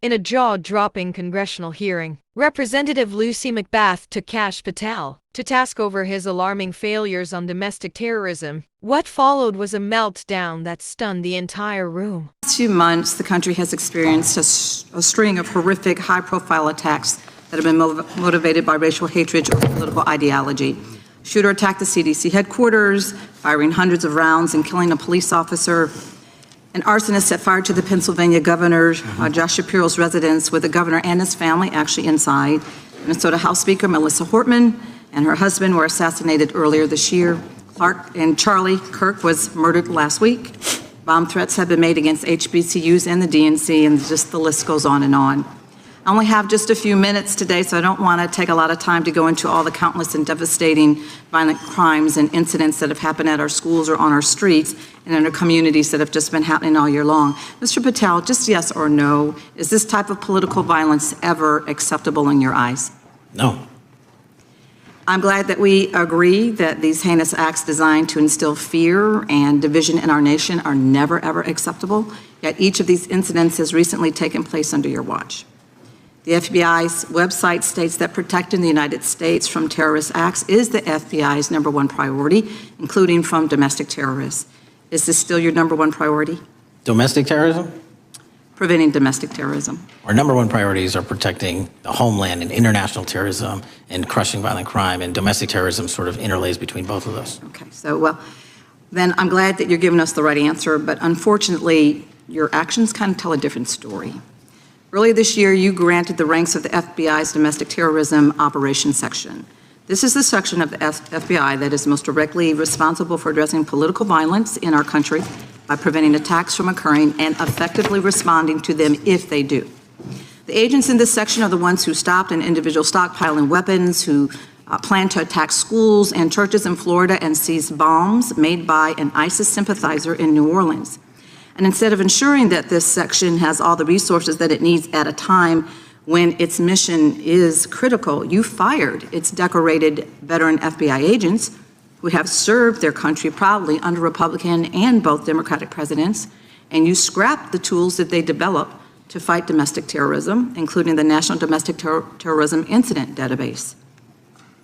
In a jaw-dropping congressional hearing, Representative Lucy McBath took Kash Patel to task over his alarming failures on domestic terrorism. What followed was a meltdown that stunned the entire room. In the last few months, the country has experienced a string of horrific, high-profile attacks that have been motivated by racial hatred or political ideology. A shooter attacked the CDC headquarters, firing hundreds of rounds and killing a police officer. An arsonist set fire to the Pennsylvania governor, Josh Shapiro's residence, with the governor and his family actually inside. Minnesota House Speaker Melissa Hortman and her husband were assassinated earlier this year. Clark and Charlie Kirk was murdered last week. Bomb threats have been made against HBCUs and the DNC, and just the list goes on and on. I only have just a few minutes today, so I don't want to take a lot of time to go into all the countless and devastating violent crimes and incidents that have happened at our schools or on our streets and in our communities that have just been happening all year long. Mr. Patel, just yes or no, is this type of political violence ever acceptable in your eyes? No. I'm glad that we agree that these heinous acts designed to instill fear and division in our nation are never, ever acceptable, yet each of these incidents has recently taken place under your watch. The FBI's website states that protecting the United States from terrorist acts is the FBI's #1 priority, including from domestic terrorists. Is this still your #1 priority? Domestic terrorism? Preventing domestic terrorism. Our #1 priorities are protecting the homeland and international terrorism and crushing violent crime, and domestic terrorism sort of interlays between both of those. Okay, so well, then I'm glad that you're giving us the right answer, but unfortunately, your actions kind of tell a different story. Earlier this year, you granted the ranks of the FBI's Domestic Terrorism Operations Section. This is the section of the FBI that is most directly responsible for addressing political violence in our country by preventing attacks from occurring and effectively responding to them if they do. The agents in this section are the ones who stopped an individual stockpiling weapons, who planned to attack schools and churches in Florida and seized bombs made by an ISIS sympathizer in New Orleans. And instead of ensuring that this section has all the resources that it needs at a time when its mission is critical, you fired its decorated veteran FBI agents who have served their country proudly under Republican and both Democratic presidents, and you scrapped the tools that they developed to fight domestic terrorism, including the National Domestic Terrorism Incident Database.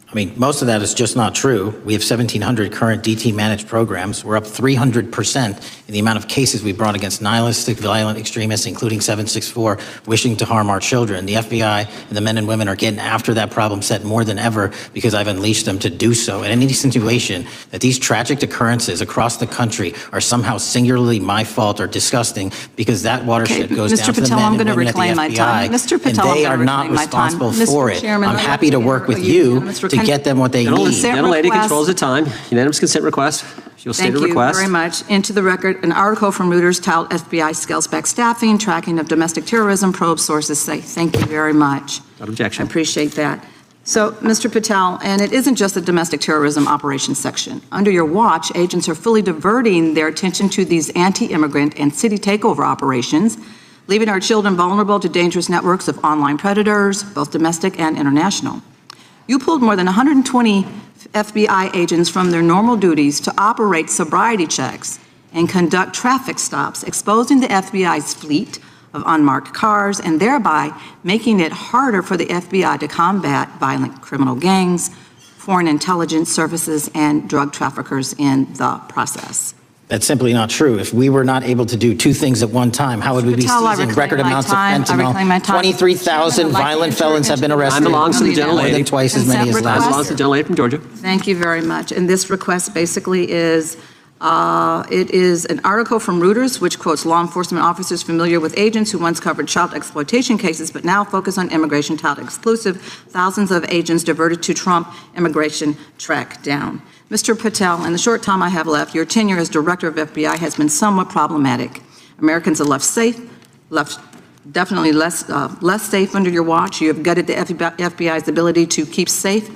I mean, most of that is just not true. We have 1,700 current DT managed programs. We're up 300% in the amount of cases we brought against nihilistic, violent extremists, including 764, wishing to harm our children. The FBI and the men and women are getting after that problem set more than ever because I've unleashed them to do so. And any situation that these tragic occurrences across the country are somehow singularly my fault or disgusting because that watershed goes down to the men and women at the FBI, and they are not responsible for it. I'm happy to work with you to get them what they need. Gentle lady controls the time. Unanimous consent request. She'll state a request. Thank you very much. Into the record, an article from Reuters titled FBI Scales Back Staffing, Tracking of Domestic Terrorism, Probe Sources Say. Thank you very much. Without objection. I appreciate that. So, Mr. Patel, and it isn't just the domestic terrorism operations section. Under your watch, agents are fully diverting their attention to these anti-immigrant and city takeover operations, leaving our children vulnerable to dangerous networks of online predators, both domestic and international. You pulled more than 120 FBI agents from their normal duties to operate sobriety checks and conduct traffic stops, exposing the FBI's fleet of unmarked cars and thereby making it harder for the FBI to combat violent criminal gangs, foreign intelligence services, and drug traffickers in the process. That's simply not true. If we were not able to do two things at one time, how would we be seizing record amounts of fentanyl? 23,000 violent felons have been arrested. Time belongs to the gentlelady. More than twice as many as last year. Belongs to the gentlelady from Georgia. Thank you very much. And this request basically is, it is an article from Reuters, which quotes law enforcement officers familiar with agents who once covered child exploitation cases, but now focus on immigration child exclusive. Thousands of agents diverted to Trump immigration track down. Mr. Patel, in the short time I have left, your tenure as director of FBI has been somewhat problematic. Americans are left definitely less safe under your watch. You have gutted the FBI's ability to keep safe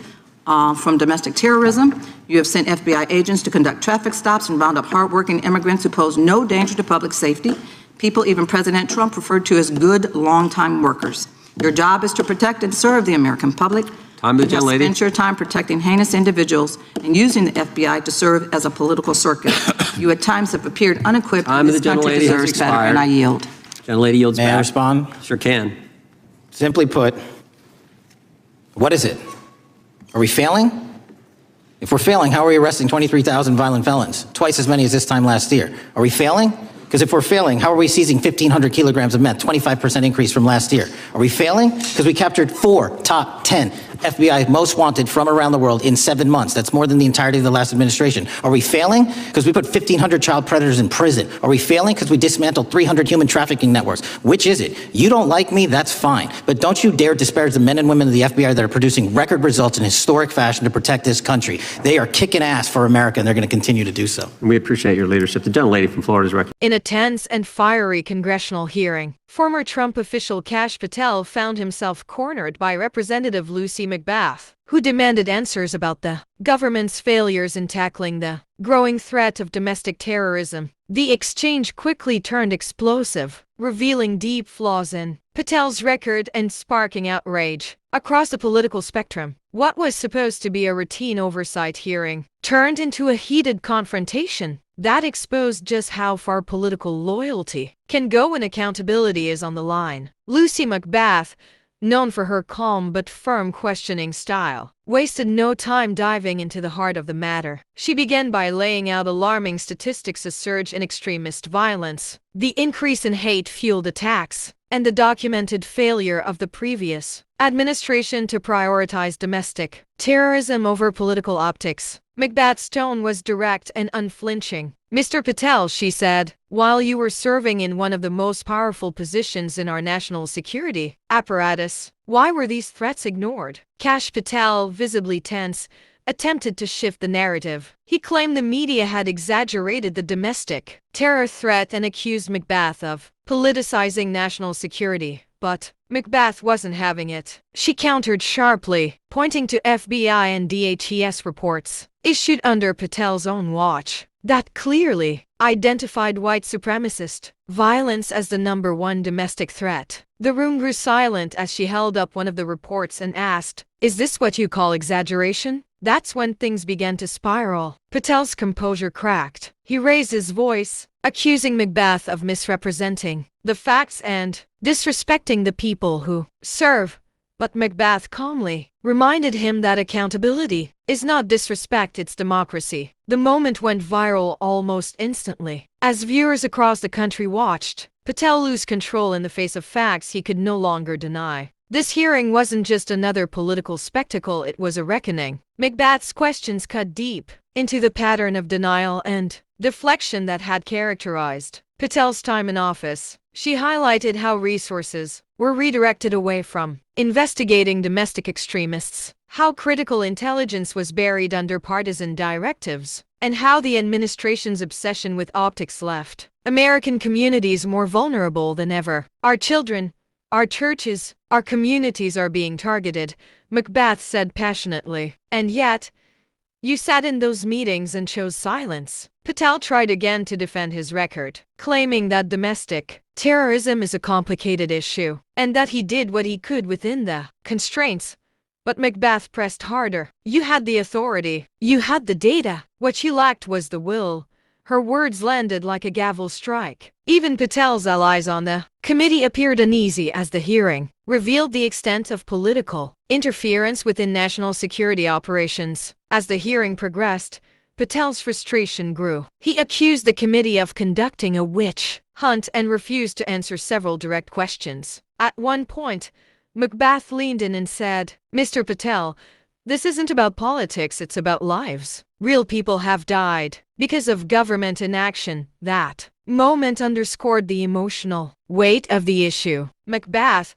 from domestic terrorism. You have sent FBI agents to conduct traffic stops and round up hardworking immigrants who pose no danger to public safety. People even President Trump referred to as good, long-time workers. Your job is to protect and serve the American public. Time to the gentlelady. Spend your time protecting heinous individuals and using the FBI to serve as a political circus. You at times have appeared unequipped. Time to the this country gentlelady has deserves better, expired. and I yield. Gentlelady yields back. May I respond? Sure can. Simply put, what is it? Are we failing? If we're failing, how are we arresting 23,000 violent felons? Twice as many as this time last year. Are we failing? Because if we're failing, how are we seizing 1,500 kilograms of meth, 25% increase from last year? Are we failing? Because we captured 4 top 10 FBI most wanted from around the world in 7 months. That's more than the entirety of the last administration. Are we failing? Because we put 1,500 child predators in prison. Are we failing? Because we dismantled 300 human trafficking networks. Which is it? You don't like me? That's fine. But don't you dare disparage the men and women of the FBI that are producing record results in historic fashion to protect this country. They are kicking ass for America, and they're going to continue to do so. We appreciate your leadership. The gentlelady from Florida is recognized. In a tense and fiery congressional hearing, former Trump official Kash Patel found himself cornered by Representative Lucy McBath, who demanded answers about the government's failures in tackling the growing threat of domestic terrorism. The exchange quickly turned explosive, revealing deep flaws in Patel's record and sparking outrage across the political spectrum. What was supposed to be a routine oversight hearing turned into a heated confrontation that exposed just how far political loyalty can go when accountability is on the line. Lucy McBath, known for her calm but firm questioning style, wasted no time diving into the heart of the matter. She began by laying out alarming statistics: a surge in extremist violence, the increase in hate-fueled attacks, and the documented failure of the previous administration to prioritize domestic terrorism over political optics. McBath's tone was direct and unflinching. "Mr. Patel," she said, "while you were serving in one of the most powerful positions in our national security apparatus, why were these threats ignored?" Kash Patel, visibly tense, attempted to shift the narrative. He claimed the media had exaggerated the domestic terror threat and accused McBath of politicizing national security. But McBath wasn't having it. She countered sharply, pointing to FBI and DHS reports issued under Patel's own watch that clearly identified white supremacist violence as the #1 domestic threat. The room grew silent as she held up one of the reports and asked, "Is this what you call exaggeration?" That's when things began to spiral. Patel's composure cracked. He raised his voice, accusing McBath of misrepresenting the facts and disrespecting the people who serve. But McBath calmly reminded him that accountability is not disrespect, it's democracy. The moment went viral almost instantly. As viewers across the country watched Patel lose control in the face of facts he could no longer deny. This hearing wasn't just another political spectacle, it was a reckoning. McBath's questions cut deep into the pattern of denial and deflection that had characterized Patel's time in office. She highlighted how resources were redirected away from investigating domestic extremists, how critical intelligence was buried under partisan directives, and how the administration's obsession with optics left American communities more vulnerable than ever. "Our children, our churches, our communities are being targeted," McBath said passionately. "And yet, you sat in those meetings and chose silence." Patel tried again to defend his record, claiming that domestic terrorism is a complicated issue, and that he did what he could within the constraints. But McBath pressed harder. "You had the authority. You had the data. What you lacked was the will." Her words landed like a gavel strike. Even Patel's allies on the committee appeared uneasy as the hearing revealed the extent of political interference within national security operations. As the hearing progressed, Patel's frustration grew. He accused the committee of conducting a witch hunt and refused to answer several direct questions. At one point, McBath leaned in and said, "Mr. Patel, this isn't about politics, it's about lives. Real people have died because of government inaction." That moment underscored the emotional weight of the issue. McBath,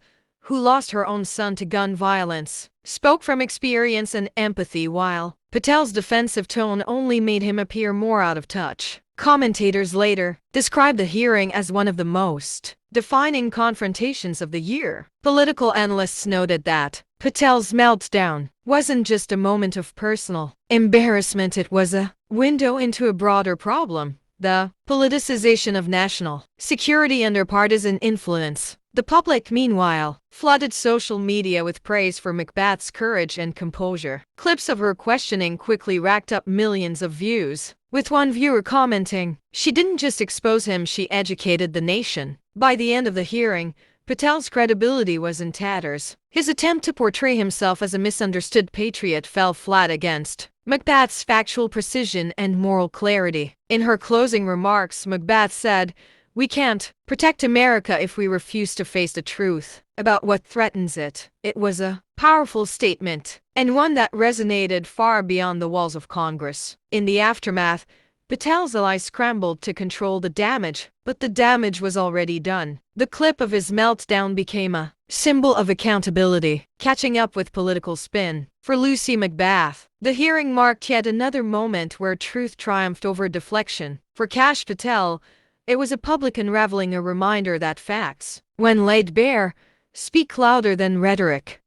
who lost her own son to gun violence, spoke from experience and empathy, while Patel's defensive tone only made him appear more out of touch. Commentators later described the hearing as one of the most defining confrontations of the year. Political analysts noted that Patel's meltdown wasn't just a moment of personal embarrassment, it was a window into a broader problem: the politicization of national security under partisan influence. The public, meanwhile, flooded social media with praise for McBath's courage and composure. Clips of her questioning quickly racked up millions of views, with one viewer commenting, "She didn't just expose him, she educated the nation." By the end of the hearing, Patel's credibility was in tatters. His attempt to portray himself as a misunderstood patriot fell flat against McBath's factual precision and moral clarity. In her closing remarks, McBath said, "We can't protect America if we refuse to face the truth about what threatens it." It was a powerful statement, and one that resonated far beyond the walls of Congress. In the aftermath, Patel's allies scrambled to control the damage, but the damage was already done. The clip of his meltdown became a symbol of accountability, catching up with political spin. For Lucy McBath, the hearing marked yet another moment where truth triumphed over deflection. For Kash Patel, it was a public unraveling, a reminder that facts, when laid bare, speak louder than rhetoric.